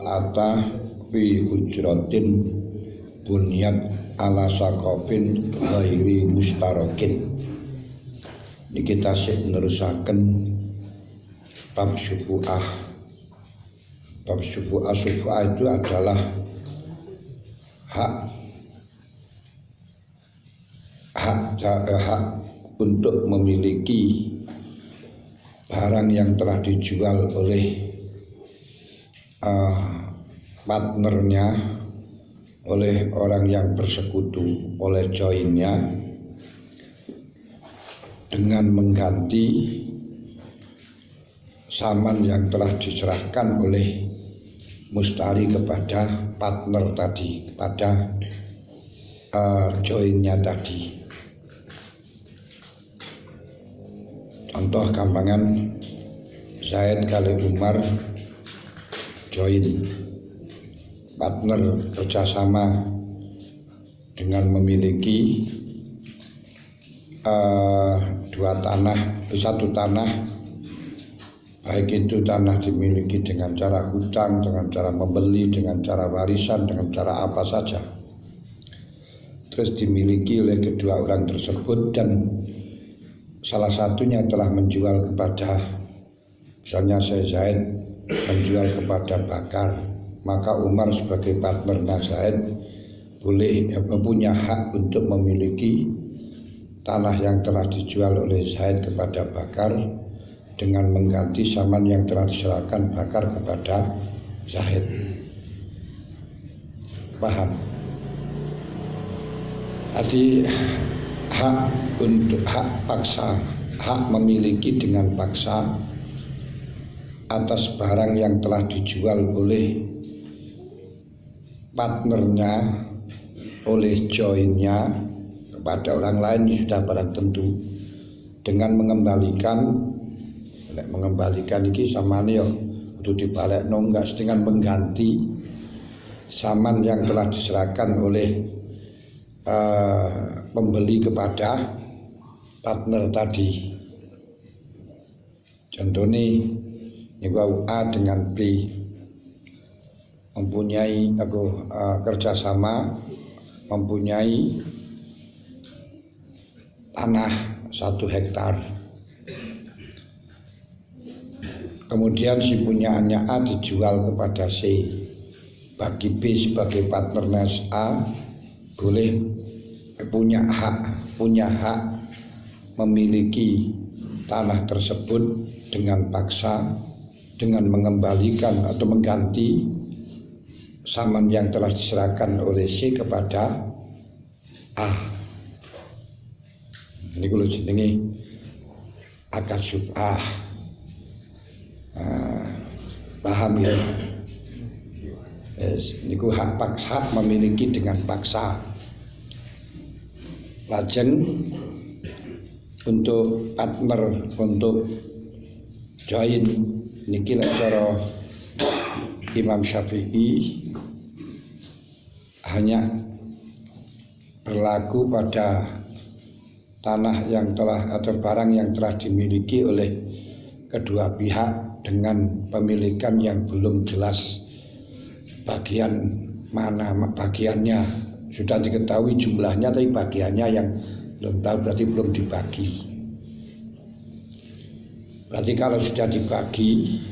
ata fi hujratin bunyat ala sakofin ghairi mustarakin. Ini kita menerusaken bab syubu'ah. Bab syubu'ah itu adalah hak untuk memiliki barang yang telah dijual oleh partnernya, oleh orang yang bersekutu, oleh joinnya, dengan mengganti saman yang telah diserahkan oleh mustari kepada partner tadi, kepada joinnya tadi. Contoh gampangan, Zaid kali Umar join, partner kerjasama dengan memiliki satu tanah, baik itu tanah dimiliki dengan cara hutang, dengan cara membeli, dengan cara warisan, dengan cara apa saja, terus dimiliki oleh kedua orang tersebut, dan salah satunya telah menjual kepada, misalnya saya Zaid menjual kepada Bakar, maka Umar sebagai partnernya Zaid mempunyai hak untuk memiliki tanah yang telah dijual oleh Zaid kepada Bakar dengan mengganti saman yang telah diserahkan Bakar kepada Zaid. Paham? Jadi hak memiliki dengan paksa atas barang yang telah dijual oleh partnernya, oleh joinnya kepada orang lain sudah barang tentu, dengan mengembalikan iki samane yo kudu dibalekno, enggak, dengan mengganti saman yang telah diserahkan oleh pembeli kepada partner tadi. Contohnya niku A dengan B mempunyai kerjasama, mempunyai tanah 1 hektar. Kemudian si punyaannya A dijual kepada C. Bagi B sebagai partnernya A boleh punya hak memiliki tanah tersebut dengan paksa, dengan mengembalikan atau mengganti saman yang telah diserahkan oleh C kepada A. Ini kalau jenenge akad syubhah. Paham ya? Yes, niku hak memiliki dengan paksa. Lajeng untuk partner, untuk join niki lek cara Imam Syafi'i hanya berlaku pada tanah yang telah atau barang yang telah dimiliki oleh kedua pihak dengan pemilikan yang belum jelas bagian mana bagiannya, sudah diketahui jumlahnya tapi bagiannya yang belum tahu, berarti belum dibagi. Berarti kalau sudah dibagi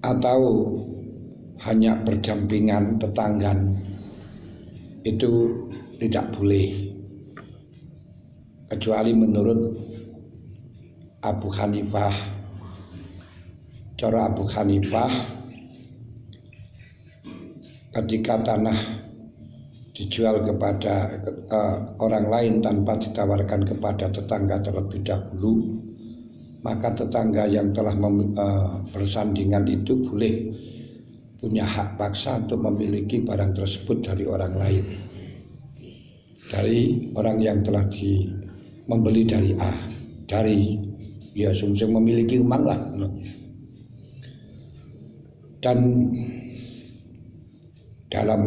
atau hanya berdampingan tetanggan itu tidak boleh, kecuali menurut Abu Hanifah. Cara Abu Hanifah, ketika tanah dijual kepada orang lain tanpa ditawarkan kepada tetangga terlebih dahulu, maka tetangga yang telah bersandingan itu boleh punya hak paksa untuk memiliki barang tersebut dari orang lain, dari orang yang telah membeli dari A, dari ya sumseng memiliki rumah lah. Dan dalam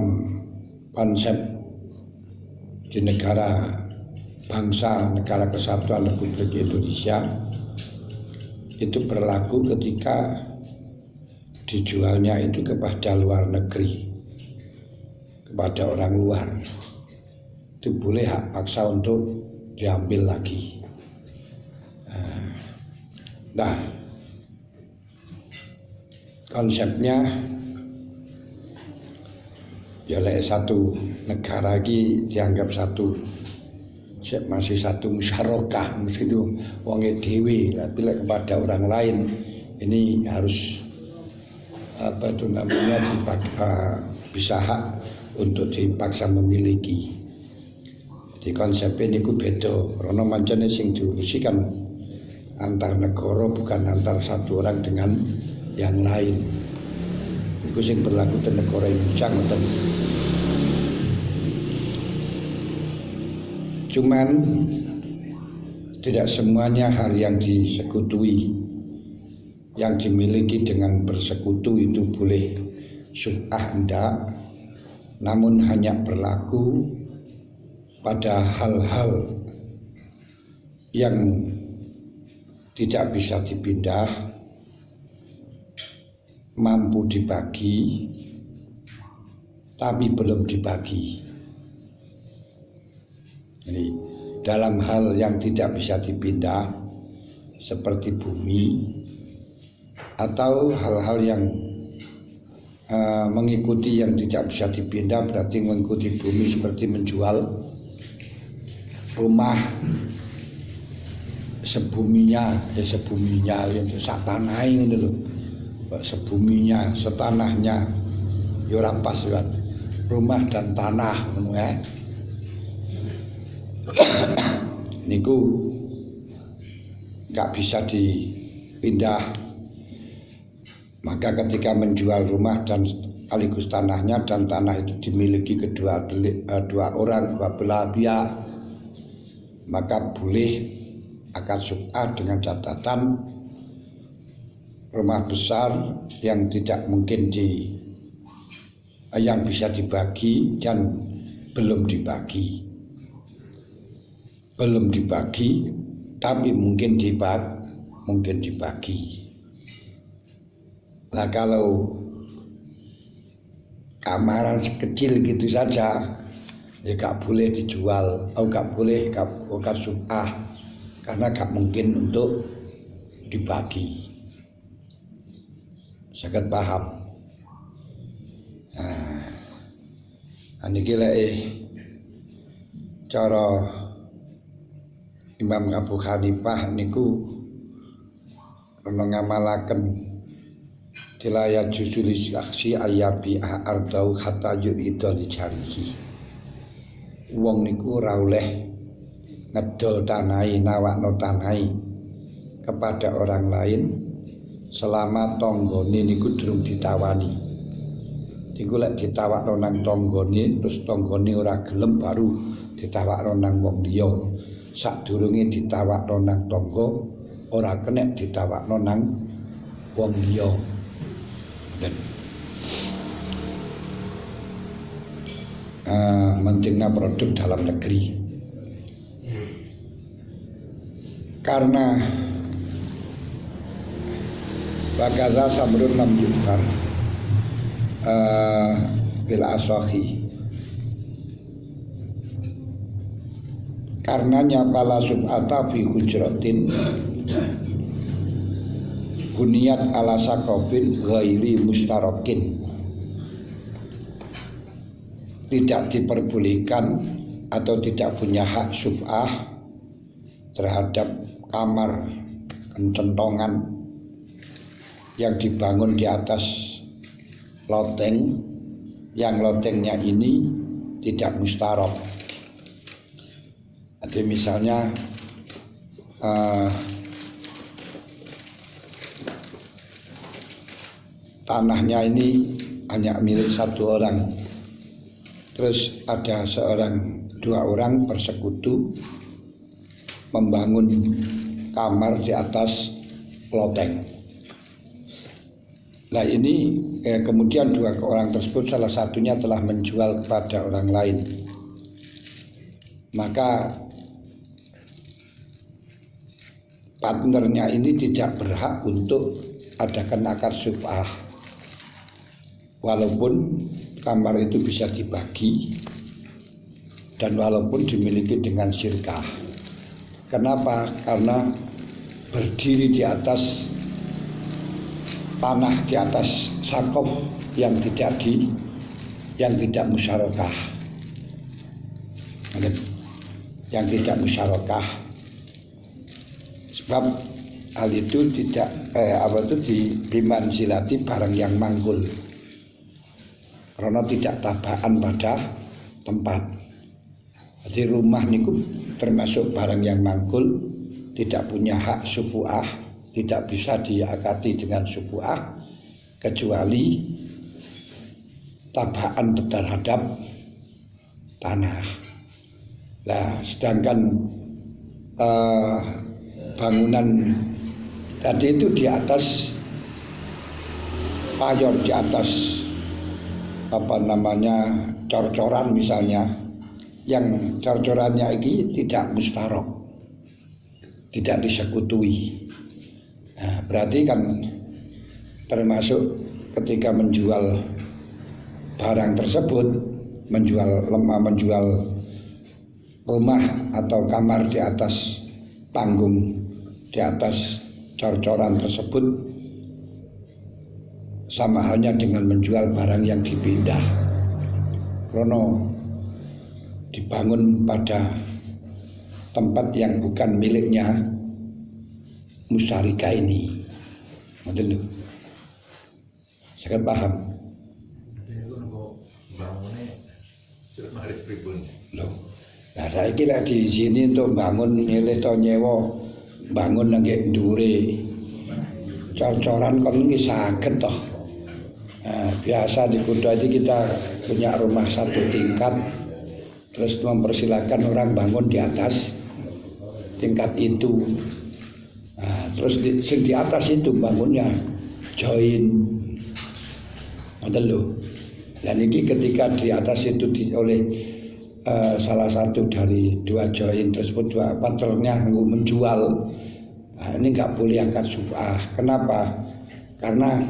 konsep di negara bangsa, negara kesatuan Republik Indonesia itu berlaku ketika dijualnya itu kepada luar negeri, kepada orang luar, itu boleh hak paksa untuk diambil lagi. Nah, konsepnya ya satu negara lagi dianggap satu, masih satu musyarakah, mesti itu wonge dhewe. Tapi kepada orang lain ini harus bisa hak untuk dipaksa memiliki. Di konsep ini ku beda, karena mancane sing diurusi kan antar negara, bukan antar satu orang dengan yang lain. Iku sing berlaku di negara Indonesia ngoten. Cuman tidak semuanya hal yang disekutui, yang dimiliki dengan bersekutu itu boleh. Syubhah enggak, namun hanya berlaku pada hal-hal yang tidak bisa dipindah, mampu dibagi, tapi belum dibagi. Jadi dalam hal yang tidak bisa dipindah seperti bumi, atau hal-hal yang mengikuti yang tidak bisa dipindah, berarti mengikuti bumi seperti menjual rumah sebuminya, yang sak tanahe ngono lho. Sebuminya, setanahnya, ya ora pas kan. Rumah dan tanah ngono ya. Niku enggak bisa dipindah. Maka ketika menjual rumah dan sekaligus tanahnya, dan tanah itu dimiliki dua belah pihak, maka boleh akad syubhah dengan catatan rumah besar yang tidak mungkin yang bisa dibagi dan belum dibagi, tapi mungkin dibagi. Nah, kalau kamaran sekecil gitu saja ya gak boleh dijual, gak boleh akad syubhah, karena gak mungkin untuk dibagi. Saged paham? Nah, niki lek cara Imam Abu Hanifah niku ngamalaken tilaya juzulis aksi ayabi ardau hatta yu'idul jarihi. Wong niku ora oleh ngedol tanahi, nawakno tanahi kepada orang lain selama tanggane niku durung ditawani. Iku lek ditawakno nang tanggane terus tanggane ora gelem, baru ditawakno nang wong liya. Sadurunge ditawakno nang tangga ora kena ditawakno nang wong liya. Mentingnya produk dalam negeri, karena bagaza samrun lam yukar bil asahi, karenanya pala sub'ata fi hujratin buniyat ala sakobin ghairi mustarakin, tidak diperbolehkan atau tidak punya hak syubhah terhadap kamar kentongan yang dibangun di atas loteng, yang lotengnya ini tidak mustarok. Jadi misalnya tanahnya ini hanya milik satu orang, terus ada dua orang bersekutu membangun kamar di atas loteng. Nah ini kemudian dua orang tersebut salah satunya telah menjual kepada orang lain, maka partnernya ini tidak berhak untuk adakan akad syubhah walaupun kamar itu bisa dibagi dan walaupun dimiliki dengan syirkah. Kenapa? Karena berdiri di atas tanah, di atas sakop yang tidak musyarakah, yang tidak musyarakah. Sebab hal itu tidak bimanzilati barang yang mangkul, karena tidak tabaan pada tempat. Jadi rumah niku termasuk barang yang mangkul, tidak punya hak sufu'ah, tidak bisa diakati dengan sufu'ah kecuali tabaan terhadap tanah. Nah, sedangkan bangunan tadi itu di atas payon, di atas cor-coran misalnya, yang cor-corannya ini tidak mustarok, tidak disekutui. Nah, berarti kan termasuk ketika menjual barang tersebut, menjual rumah atau kamar di atas panggung, di atas cor-coran tersebut, sama halnya dengan menjual barang yang dipindah, karena dibangun pada tempat yang bukan miliknya musyarikah ini. Ngoten lho. Saya paham. Loh. Nah, saiki lek di sini untuk bangun milih to nyewa, bangun nang ndure cor-coran kon iki saged toh. Nah, biasa di Kudo itu kita punya rumah 1 tingkat, terus mempersilahkan orang bangun di atas tingkat itu. Nah, terus di atas itu bangunnya join, ngoten lho. Dan ini ketika di atas itu oleh salah satu dari 2 join tersebut, 2 partnernya menjual, nah, ini nggak boleh akad syubhah. Kenapa? Karena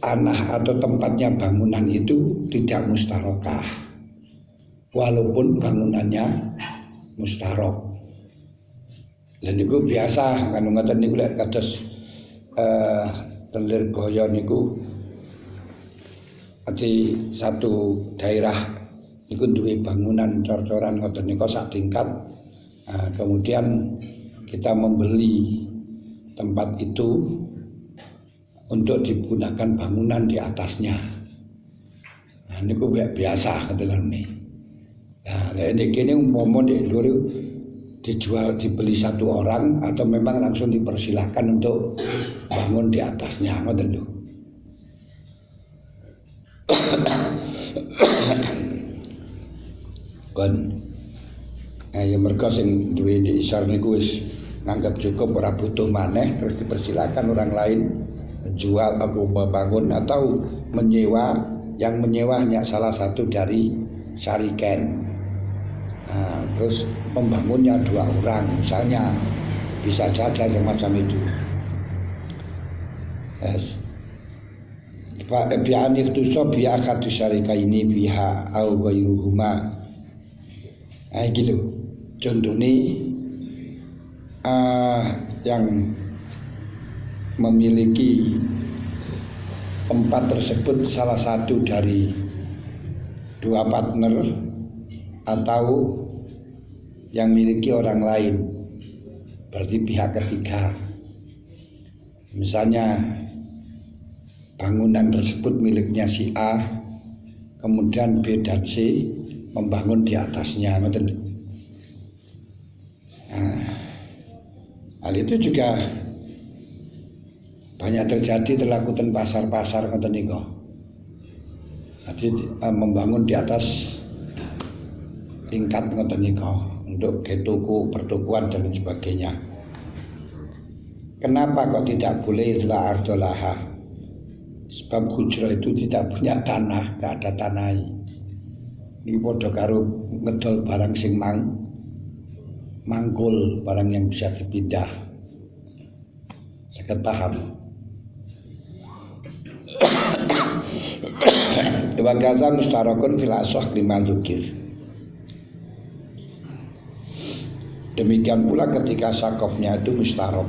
tanah atau tempatnya bangunan itu tidak mustarokah, walaupun bangunannya mustarok. Dan itu biasa kan ngoten niku lek kados telir boyo niku di satu daerah niku duwe bangunan cor-coran ngoten niku sak tingkat. Nah, kemudian kita membeli tempat itu untuk digunakan bangunan di atasnya. Nah, niku biasa ngoten niku. Nah, lek kene umpama di dhuwur dijual, dibeli 1 orang atau memang langsung dipersilahkan untuk bangun di atasnya, ngoten lho. Kon ya mergo sing duwe di isor niku wis nganggap cukup, ora butuh maneh, terus dipersilahkan orang lain menjual atau membangun atau menyewa, yang menyewa hanya salah satu dari syariken. Nah, terus membangunnya 2 orang misalnya, bisa saja semacam itu. Bi'an ikhtuso bi'a khatu syarika ini biha au ghairuhuma. Nah gitu. Contohnya yang memiliki tempat tersebut salah satu dari 2 partner atau yang miliki orang lain, berarti pihak ketiga. Misalnya bangunan tersebut miliknya si A, kemudian B dan C membangun di atasnya. Nah, hal itu juga banyak terjadi terlakukan pasar-pasar ngoten niku. Jadi membangun di atas tingkat ngoten niku untuk tuku, pertukuan dan sebagainya. Kenapa kok tidak boleh la ardolaha? Sebab hujrah itu tidak punya tanah, tidak ada tanah. Ini padha karo ngedol barang sing mangkul, barang yang bisa dipindah. Saged paham. Wa kadza mustarakun fil asah lima dzukir. Demikian pula ketika sakofnya itu mustarok.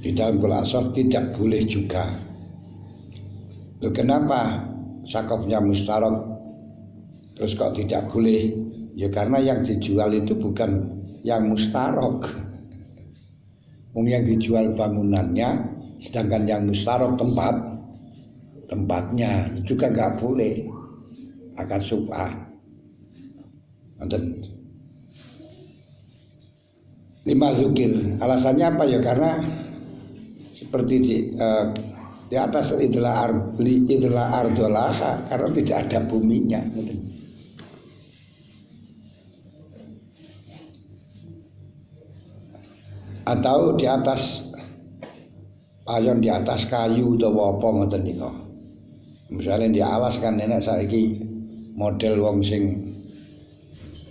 Di dalam kul asah tidak boleh juga. Loh, kenapa sakofnya mustarok terus kok tidak boleh? Ya karena yang dijual itu bukan yang mustarok. Yang dijual bangunannya, sedangkan yang mustarok tempatnya itu juga nggak boleh akad syubhah. Lima zukir, alasannya apa ya? Karena seperti di atas itulah ardolaha, karena tidak ada buminya. Atau di atas payon, di atas kayu utawa apa ngoten nika. Misalnya di alas kan enak saiki model wong sing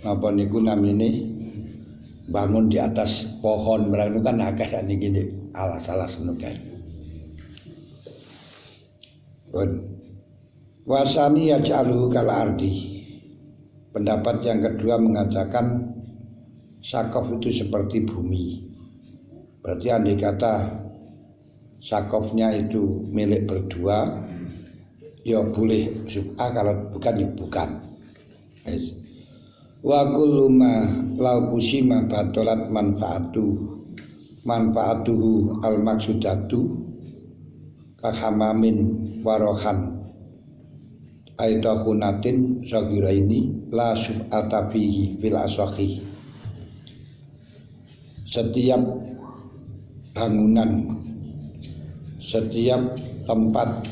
napa niku namine bangun di atas pohon, berarti kan akeh sakniki di alas-alas ngono kae. Wasani yaj'aluhu kal ardi. Pendapat yang kedua mengatakan sakof itu seperti bumi. Berarti andai kata sakofnya itu milik berdua, ya boleh syubhah, kalau bukan ya bukan. Wa kullu ma lau kusima batolat manfaatuhu al maksudatu kahamamin warohan aidahunatin sagiraini la syubhata fihi fil asahi. Setiap bangunan, setiap tempat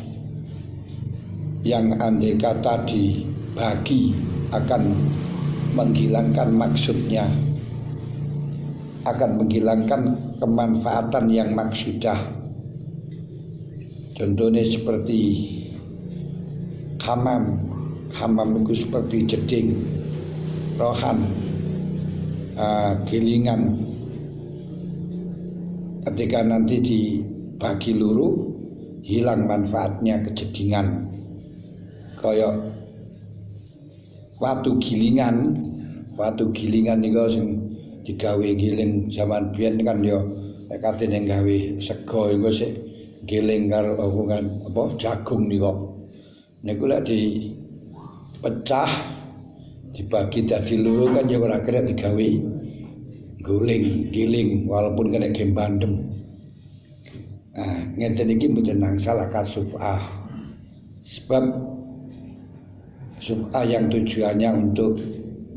yang andai kata dibagi akan menghilangkan maksudnya, akan menghilangkan kemanfaatan yang maksudah. Contohnya seperti hamam itu seperti jeding, rohan, gilingan. Ketika nanti dibagi luru, hilang manfaatnya kejedingan. Kayak watu gilingan niku sing digawe giling zaman biyen kan ya katene gawe sego iku sik giling karo apa jagung niku. Niku lek dipecah dibagi dadi loro kan ya ora kena digawe giling walaupun kena gembandem. Nah, ngeten iki mboten nangsal akad syubhah. Sebab syubhah yang tujuannya untuk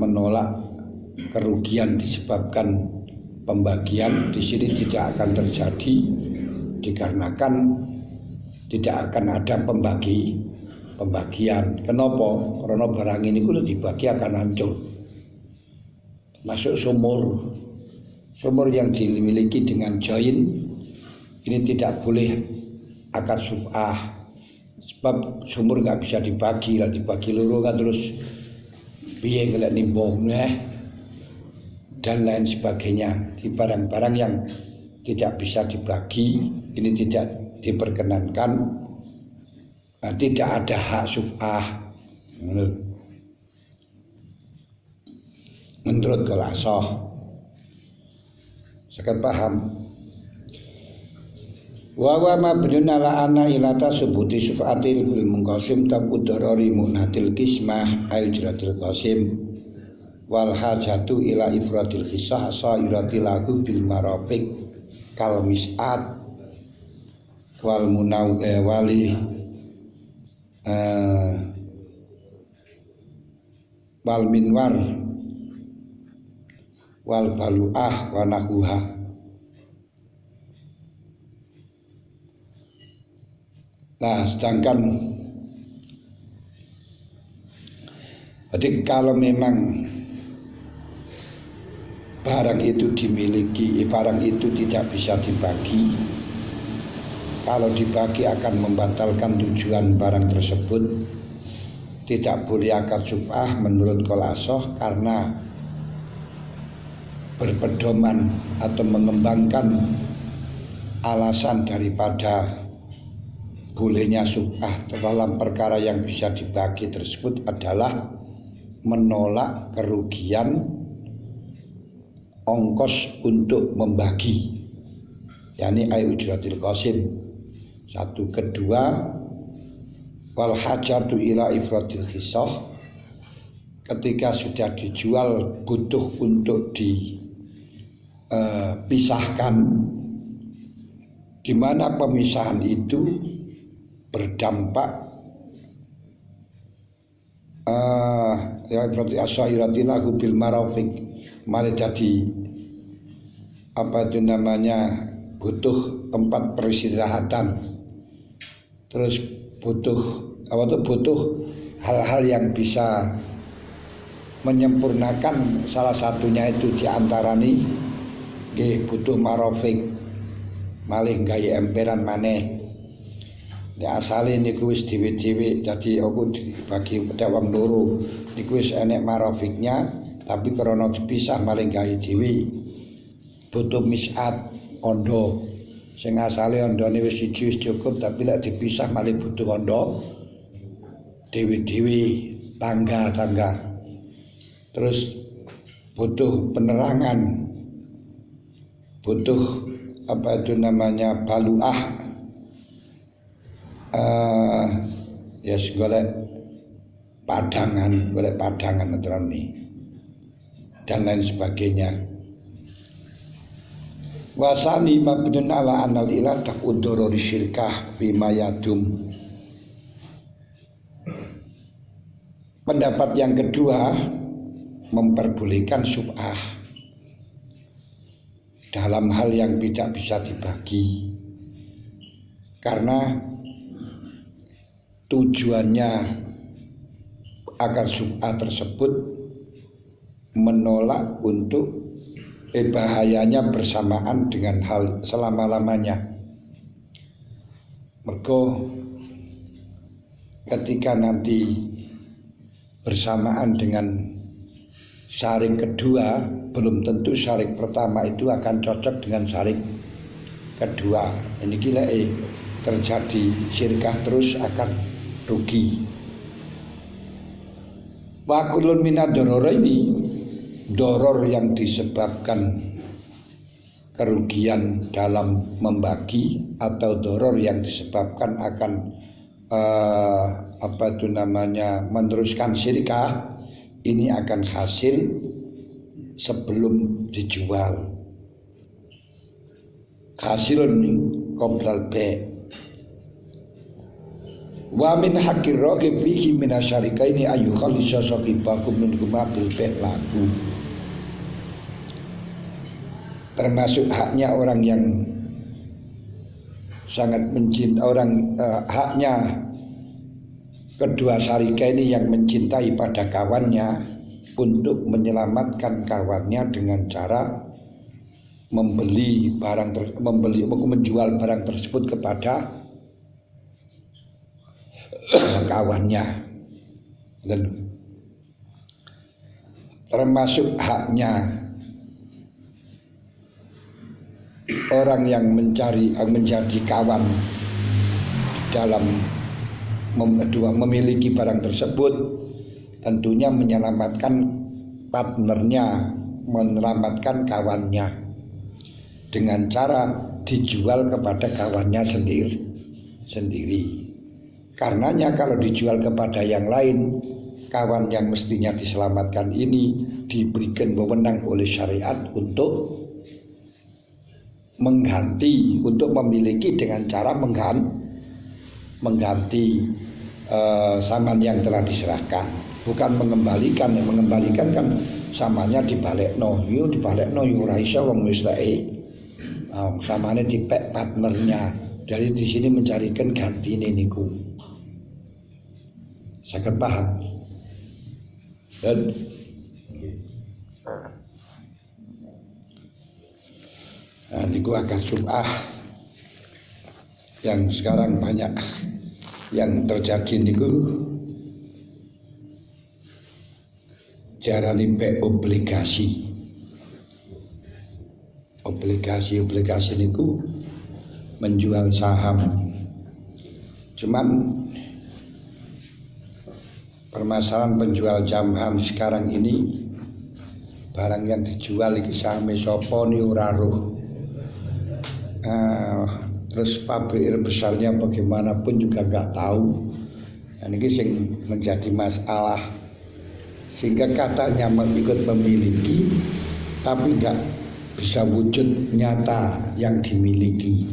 menolak kerugian disebabkan pembagian di sini tidak akan terjadi, dikarenakan tidak akan ada pembagian. Kenapa? Karena barang ini kalau dibagi akan hancur. Masuk sumur yang dimiliki dengan join ini tidak boleh akad syubhah. Sebab sumur nggak bisa dibagi, lah dibagi loro kan terus piye kelek nimbung dan lain sebagainya. Di barang-barang yang tidak bisa dibagi ini tidak diperkenankan, tidak ada hak syubhah menurut Khulasah. Sekalian paham. Wa mabnun ala anna ilata subuti syuf'atil bil munqasim taqudarari munatil qismah ayjratil qasim wal hajatu ila ifradil hisah sairati lahu bil marafiq kal mis'at wal munawwali wal minwar wal balu'ah wa nahuha. Nah, sedangkan jadi kalau memang barang itu dimiliki, barang itu tidak bisa dibagi, kalau dibagi akan membatalkan tujuan barang tersebut, tidak boleh akad syubhah menurut Khulasah karena berpedoman atau mengembangkan alasan daripada bolehnya subah dalam perkara yang bisa dibagi tersebut adalah menolak kerugian ongkos untuk membagi, yakni ay ujratil qasim. Satu, kedua, wal hajatu ila ifradil hisah, ketika sudah dijual butuh untuk dipisahkan, di mana pemisahan itu berdampak ya berarti asyairati lahu bil marafik, mari jadi apa itu namanya, butuh tempat peristirahatan, terus butuh hal-hal yang bisa menyempurnakan, salah satunya itu diantarani butuh marofik, malih gaya emperan maneh. Ya asale niku wis dhewe-dhewe, dadi aku dibagi wong loro niku wis enek marofiknya, tapi karena dipisah malih gawe dhewe. Butuh mis'at ondo, sing asale ondone wis siji wis cukup, tapi lek dipisah malih butuh ondo dhewe-dhewe, tangga-tangga. Terus butuh penerangan, butuh apa itu namanya baluah, ya golek padangan dan lain sebagainya. Wasani mabnun ala anal ilah takudoro syirkah bima yadum. Pendapat yang kedua memperbolehkan subah dalam hal yang tidak bisa dibagi, karena tujuannya agar subah tersebut menolak untuk bahayanya bersamaan dengan hal selama-lamanya. Mergo ketika nanti bersamaan dengan syarik kedua, belum tentu syarik pertama itu akan cocok dengan syarik kedua. Ini gila terjadi syirkah terus akan rugi. Wa kullun minad dararaini, doror yang disebabkan kerugian dalam membagi atau doror yang disebabkan akan meneruskan syirkah, ini akan hasil sebelum dijual. Hasilun qoblal ba'. Wa min haqqir raqib fihi min asyarikaini ayu khalisa saqibakum min huma bil ba' lagu. Termasuk haknya orang yang sangat mencintai haknya kedua syarika ini yang mencintai pada kawannya untuk menyelamatkan kawannya dengan cara menjual barang tersebut kepada kawannya. Dan termasuk haknya orang yang menjadi kawan dalam memiliki barang tersebut, tentunya menyelamatkan partnernya, menyelamatkan kawannya dengan cara dijual kepada kawannya sendiri. Karenanya kalau dijual kepada yang lain, kawan yang mestinya diselamatkan ini diberikan wewenang oleh syariat untuk mengganti, untuk memiliki dengan cara mengganti saman yang telah diserahkan, bukan mengembalikan. Yang mengembalikan kan samanya dibalekno, yo ora iso wong wis samane dipek partnernya. Jadi di sini mencarikan gantine niku. Saged paham? Dan niku akad subah yang sekarang banyak yang terjadi niku jarane pe obligasi niku menjual saham Cuman permasalahan penjual saham sekarang ini, barang yang dijual iki sahame sapa ni ora roh. Terus pabrik besarnya bagaimanapun juga nggak tahu. Dan ini yang menjadi masalah, sehingga katanya ikut memiliki tapi nggak bisa wujud nyata yang dimiliki.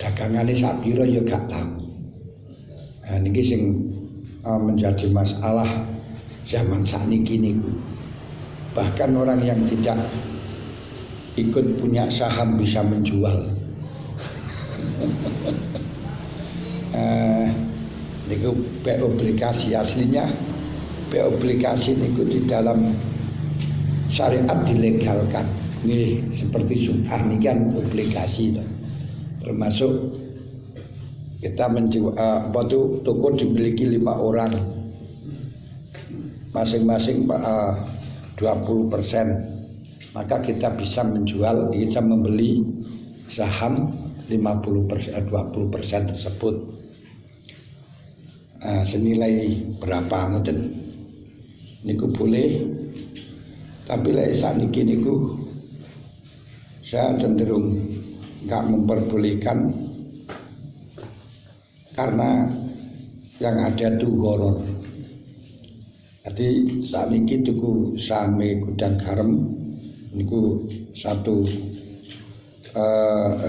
Dagangannya sapiro ya gak tahu. Nah, ini yang menjadi masalah zaman sakniki niku. Bahkan orang yang tidak ikut punya saham bisa menjual. Niku obligasi aslinya, obligasi niku di dalam syariat dilegalkan. Nih seperti subhar niki kan obligasi itu. Termasuk kita menjual toko dimiliki 5 orang, masing-masing 20%, maka kita bisa menjual, bisa membeli saham 50%, 20% tersebut. Senilai berapa ngoten niku boleh, tapi lek sakniki niku saya cenderung nggak memperbolehkan, karena yang ada itu horor. Jadi sakniki tuku sahame Gudang Garam niku satu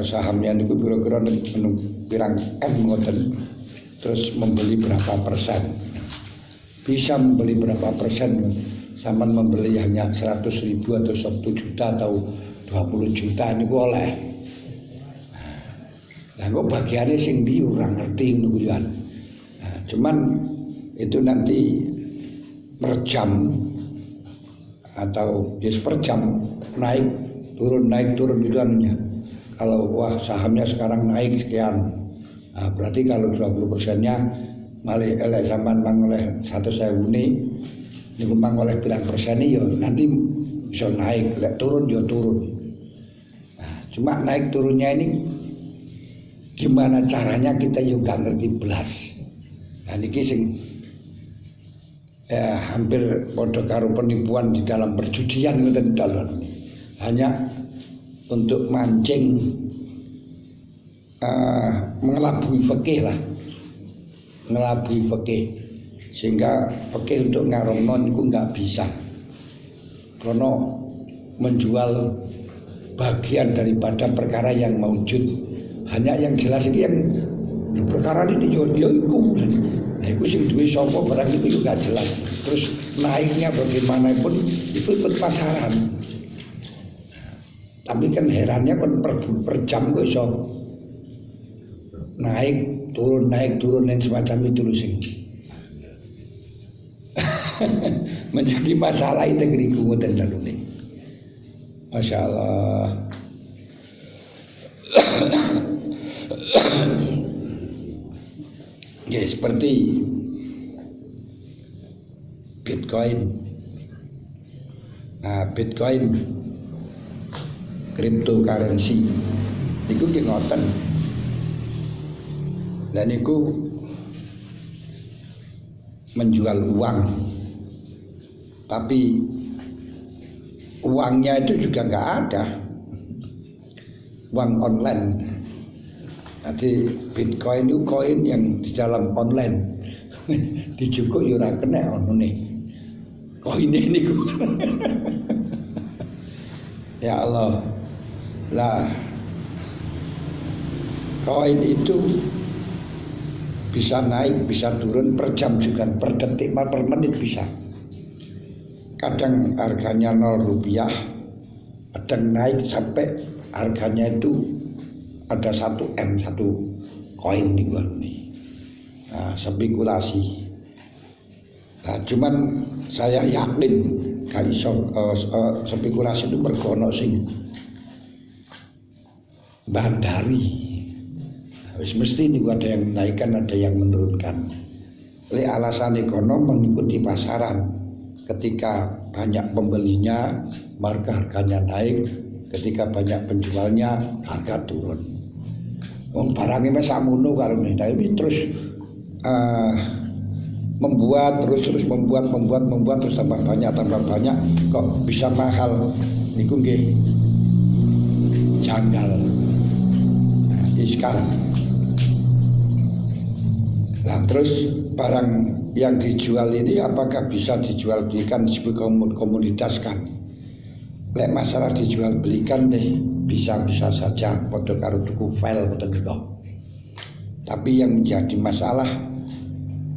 sahamnya niku kira-kira pirang M ngoten. Terus membeli berapa persen, bisa membeli berapa persen, sama membeli hanya 100.000 atau 1 juta atau 20 juta ini boleh. Nah kok bagiannya sing di orang ngerti nungguan. Nah, cuman itu nanti per jam atau per jam naik turun itu anunya. Kalau wah sahamnya sekarang naik sekian, nah, berarti kalau 20%-nya malih elek sampean mang oleh 100.000 niku mang oleh pirang persen ya nanti bisa naik, lek turun ya turun. Nah, cuma naik turunnya ini gimana caranya kita juga ngerti belas. Nah niki sing hampir padha karo penipuan di dalam perjudian ngoten dalon. Hanya untuk mancing mengelabui fikih lah, mengelabui fikih, sehingga fikih untuk ngaromno niku nggak bisa, karena menjual bagian daripada perkara yang maujud. Hanya yang jelas ini yang perkara ini jual dia iku, nah iku sing duwe sapa barang itu juga jelas. Terus naiknya bagaimanapun itu ikut pasaran. Tapi kan herannya kan per jam kok iso naik turun dan semacam itu sing menjadi masalah itu ngriku ngoten dalune. Masya Allah. Ya seperti Bitcoin. Nah, Bitcoin cryptocurrency niku nggih ngoten. Dan niku menjual uang, tapi uangnya itu juga nggak ada, uang online. Jadi Bitcoin itu koin yang di dalam online, dijukuk ya ora kena onone. Koin ini ya Allah lah, koin itu bisa naik, bisa turun per jam juga, per detik, per menit bisa. Kadang harganya 0 rupiah, kadang naik sampai harganya itu ada 1 M, 1 koin nih. Nah, spekulasi. Nah, cuman saya yakin gak iso spekulasi itu mergono sing bandari. Mesti ini ada yang menaikkan, ada yang menurunkan. Oleh alasan ekonomi mengikuti pasaran. Ketika banyak pembelinya, maka harganya naik. Ketika banyak penjualnya, harga turun. Wong barange wis sakmono karone, tapi terus membuat terus membuat terus tambah banyak kok bisa mahal niku nggih janggal. Nah, sekarang nah terus barang yang dijual ini apakah bisa dijual belikan sebagai komoditas kan? Lek masalah dijual belikan deh bisa saja padha karo tuku file ngoten niku. Tapi yang menjadi masalah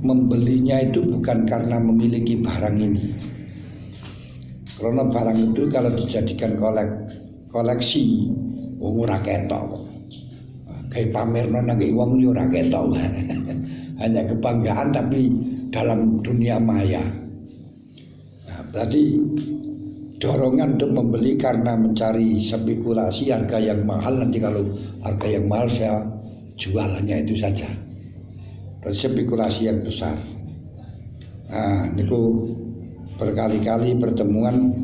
membelinya itu bukan karena memiliki barang ini. Karena barang itu kalau dijadikan koleksi ora ketok. Kayak pamerno nang wong yo ora ketok. Hanya kebanggaan tapi dalam dunia maya. Nah, berarti dorongan untuk membeli karena mencari spekulasi harga yang mahal. Nanti kalau harga yang mahal saya jualannya itu saja. Terus spekulasi yang besar. Nah, niku berkali-kali pertemuan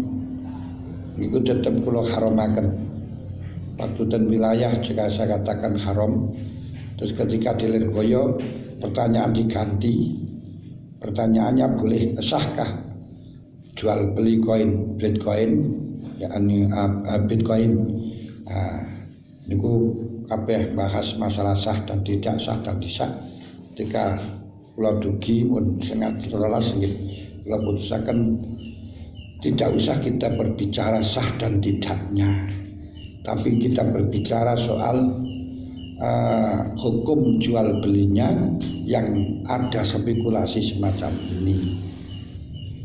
niku tetap kula haramaken. Waktu dan wilayah jika saya katakan haram, terus ketika di Lirboyo pertanyaan diganti. Pertanyaannya boleh sahkah jual beli koin Bitcoin, yakni Bitcoin. Nah, niku kabeh bahas masalah sah dan tidak sah dan tidak. Ketika kula dugi mun sangat lelas nggih kula putusaken tidak usah kita berbicara sah dan tidaknya, tapi kita berbicara soal hukum jual belinya yang ada spekulasi semacam ini.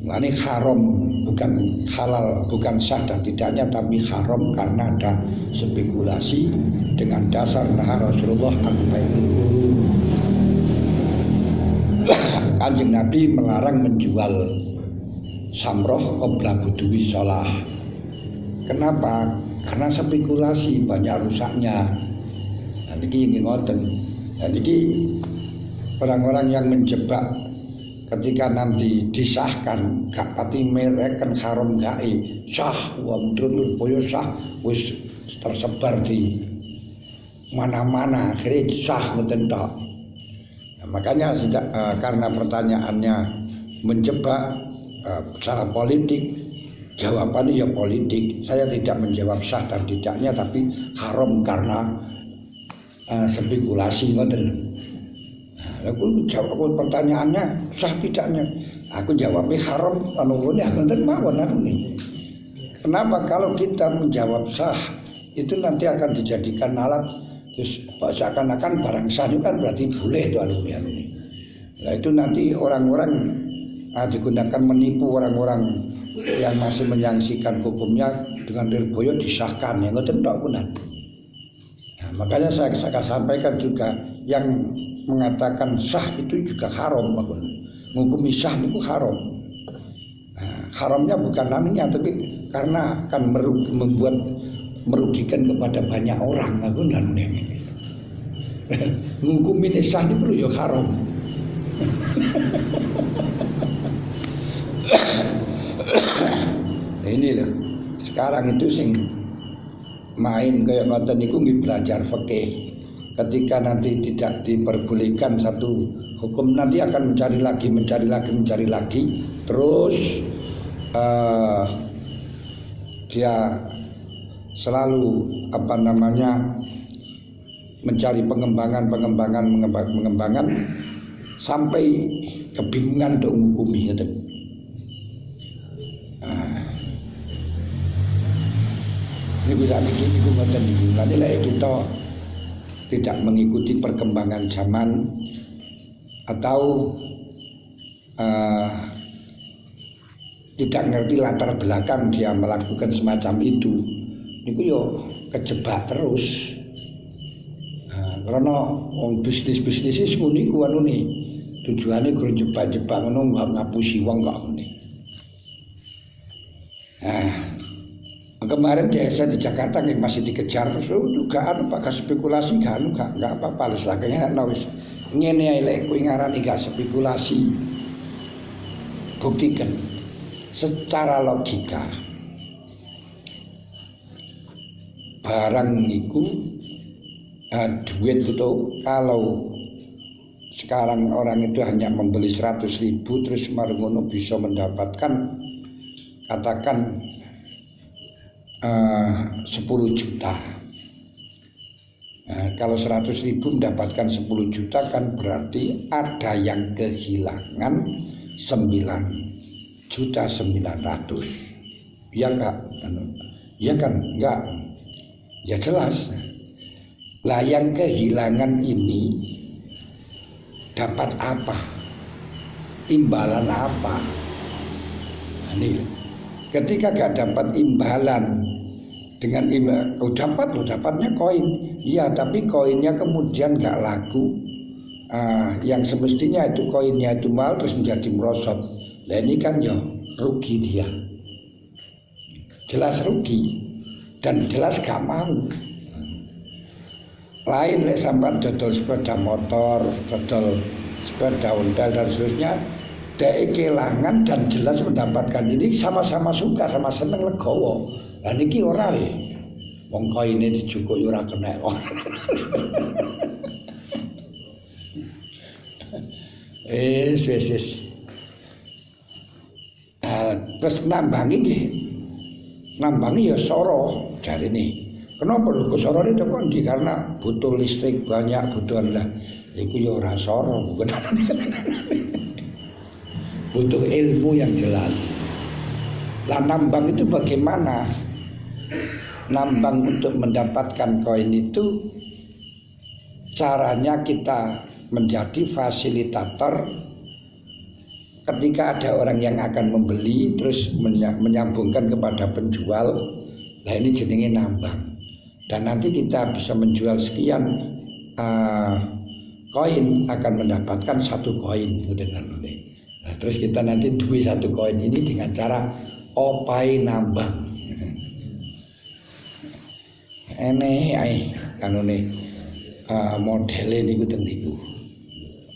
Nah, ini haram, bukan halal, bukan sah dan tidaknya, tapi haram karena ada spekulasi dengan dasar nah Rasulullah Kanjeng Nabi melarang menjual samroh qabla buduwi shalah. Kenapa? Karena spekulasi banyak rusaknya. Nah, niki ngoten. Nah, niki orang-orang yang menjebak ketika nanti disahkan gak pati mereken haram gae sah wong boyo sah wis tersebar di mana-mana akhirnya sah ngoten tok. Nah, makanya karena pertanyaannya menjebak secara politik, jawabannya ya politik. Saya tidak menjawab sah dan tidaknya, tapi haram karena spekulasi ngoten. Aku jawab pertanyaannya sah tidaknya. Aku jawabnya haram anune ngoten mawon anune. Kenapa kalau kita menjawab sah itu nanti akan dijadikan alat terus seakan-akan barang sah itu kan berarti boleh itu anune. Nah itu nanti orang-orang digunakan menipu orang-orang yang masih menyaksikan hukumnya dengan Lirboyo disahkan ya ngoten tok punan. Nah, makanya saya sampaikan juga yang mengatakan sah itu juga haram, ngukumi sah itu haram. Nah, haramnya bukan namanya, tapi karena akan merugikan kepada banyak orang, ngukumi sah itu ya haram. Nah, ini loh, sekarang itu sing main kayak ngoten niku nggih belajar fikih. Ketika nanti tidak diperbolehkan satu hukum, nanti akan mencari lagi, terus dia selalu mencari pengembangan sampai kebingungan untuk menghukumi gitu. Ini bisa begini ngoten niku. Nanti lek kita tidak mengikuti perkembangan zaman atau tidak ngerti latar belakang dia melakukan semacam itu, niku yo kejebak terus. Karena bisnis is niku anune tujuane guru jebak-jebak ngono ngapusi wong kok ngene. Kemarin saya di Jakarta masih dikejar terus dugaan apakah spekulasi enggak apa-apa les laganya wis ngene ae lek kowe ngarani gak spekulasi. Buktikan secara logika barang iku duit itu kalau sekarang orang itu hanya membeli 100.000 terus maringono bisa mendapatkan katakan 10 juta. Nah, kalau 100.000 mendapatkan 10 juta kan berarti ada yang kehilangan 9.900.000. Iya enggak? Iya kan? Enggak. Ya jelas. Lah yang kehilangan ini dapat apa? Imbalan apa? Nah, ini ketika gak dapat imbalan dengan dapatnya koin, iya tapi koinnya kemudian gak laku, yang semestinya itu koinnya itu mahal terus menjadi merosot. Nah ini kan ya rugi dia, jelas rugi dan jelas gak mau. Lain lek sampean dodol sepeda motor, dodol sepeda ontel dan seterusnya, dia kehilangan dan jelas mendapatkan ini sama-sama suka, sama seneng legowo. Lah niki ora le. Wong koine dijukuk ora kena. Wis. Terus nambangi nggih. Nambangi ya soro jarine. Kenapa lho sorone kok ndi karena butuh listrik banyak, butuh lah. Iku ya ora soro, bukan. Butuh ilmu yang jelas. Lah nambang itu bagaimana? Nambang untuk mendapatkan koin itu caranya kita menjadi fasilitator ketika ada orang yang akan membeli terus menyambungkan kepada penjual. Nah ini jenenge nambang. Dan nanti kita bisa menjual sekian koin akan mendapatkan 1 koin. Nah, terus kita nanti duit 1 koin ini dengan cara opai nambang. Ene ae kanune modele niku ten niku.